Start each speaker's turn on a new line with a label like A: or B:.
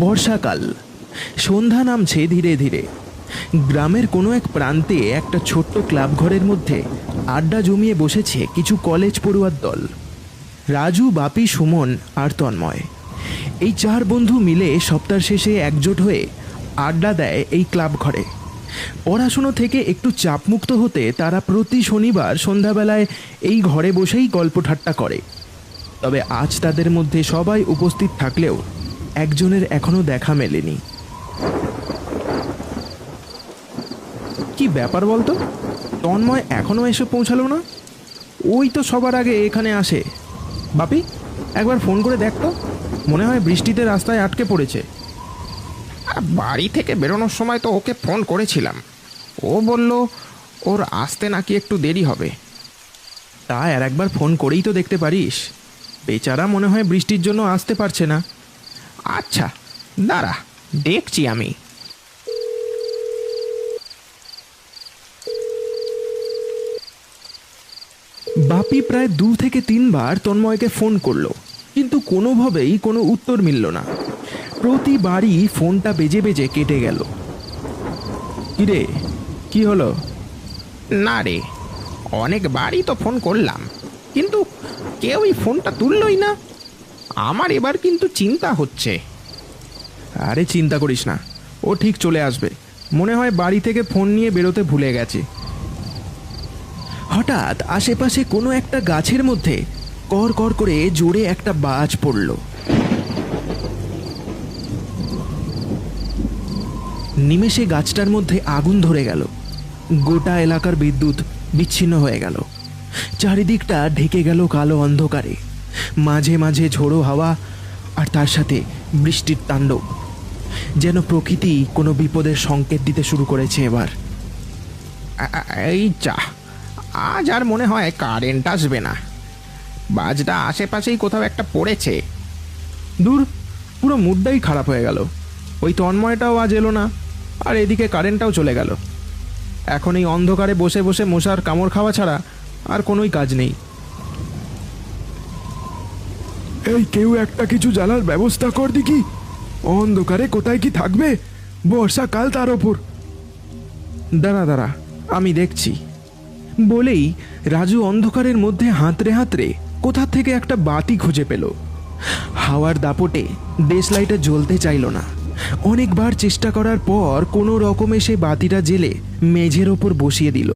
A: বর্ষাকাল, সন্ধ্যা নামছে ধীরে ধীরে। গ্রামের কোনো এক প্রান্তে একটা ছোট্ট ক্লাব ঘরের মধ্যে আড্ডা জমিয়ে বসেছে কিছু কলেজ পড়ুয়ার দল। রাজু, বাপি, সুমন আর তন্ময়, এই চার বন্ধু মিলে সপ্তাহ শেষে একজোট হয়ে আড্ডা দেয় এই ক্লাব ঘরে। পড়াশুনো থেকে একটু চাপমুক্ত হতে তারা প্রতি শনিবার সন্ধ্যাবেলায় এই ঘরে বসেই গল্প ঠাট্টা করে। তবে আজ তাদের মধ্যে সবাই উপস্থিত থাকলেও একজনের এখনো দেখা মেলেনি। কি ব্যাপার বলতো, তন্ময় এখনো এসে পৌঁছালো না? ওই তো সবার আগে এখানে আসে। বাপি, একবার ফোন করে দেখ তো, মনে হয় বৃষ্টিতে রাস্তায় আটকে পড়েছে।
B: বাড়ি থেকে বেরোনোর সময় তো ওকে ফোন করেছিলাম, ও বলল ওর আসতে নাকি একটু দেরি হবে।
A: তা আর একবার ফোন করেই তো দেখতে পারিস। বেচারা মনে হয় বৃষ্টির জন্য আসতে পারছে না।
B: আচ্ছা দাঁড়া, দেখছি আমি।
A: বাপি প্রায় 2 থেকে 3 বার তন্ময়কে ফোন করলো, কিন্তু কোনোভাবেই কোনো উত্তর মিলল না। প্রতিবারই ফোনটা বেজে বেজে কেটে গেল। কিরে, কি হলো?
B: না রে, অনেকবারই তো ফোন করলাম, কিন্তু কেউই ফোনটা তুললই না। আমার এবার কিন্তু চিন্তা হচ্ছে।
A: আরে চিন্তা করিস না, ও ঠিক চলে আসবে। মনে হয় বাড়ি থেকে ফোন নিয়ে বেরোতে ভুলে গেছে। হঠাৎ আশেপাশে কোনো একটা গাছের মধ্যে কর কর করে জোরে একটা বাজ পড়ল। নিমেষে গাছটার মধ্যে আগুন ধরে গেল। গোটা এলাকার বিদ্যুৎ বিচ্ছিন্ন হয়ে গেল। চারিদিকটা ঢেকে গেল কালো অন্ধকারে। মাঝে মাঝে ঝোড়ো হাওয়া, আর তার সাথে বৃষ্টির তাণ্ডব। যেন প্রকৃতি কোনো বিপদের সংকেত দিতে শুরু করেছে এবার।
B: এই যা, আজ আর মনে হয় কারেন্ট আসবে না। বাজটা আশেপাশেই কোথাও একটা পড়েছে।
A: দূর, পুরো মুডটাই খারাপ হয়ে গেল। ওই তন্ময়টাও আজ এলো না, আর এদিকে কারেন্টটাও চলে গেল। এখন এই অন্ধকারে বসে বসে মশার কামড় খাওয়া ছাড়া আর কোনোই কাজ নেই।
C: এই কেউ একটা কিছু জ্বালার ব্যবস্থা কর দেখি। অন্ধকারে কোথায় কি থাকবে, বর্ষাকাল তার ওপর।
A: দাঁড়া দাঁড়া, আমি দেখছি বলেই রাজু অন্ধকারের মধ্যে হাতড়ে হাতড়ে কোথা থেকে একটা বাতি খুঁজে পেল। হাওয়ার দাপটে দেশলাইটা জ্বলতে চাইল না। অনেকবার চেষ্টা করার পর কোনো রকমে সে বাতিটা জেলে মেঝের ওপর বসিয়ে দিল।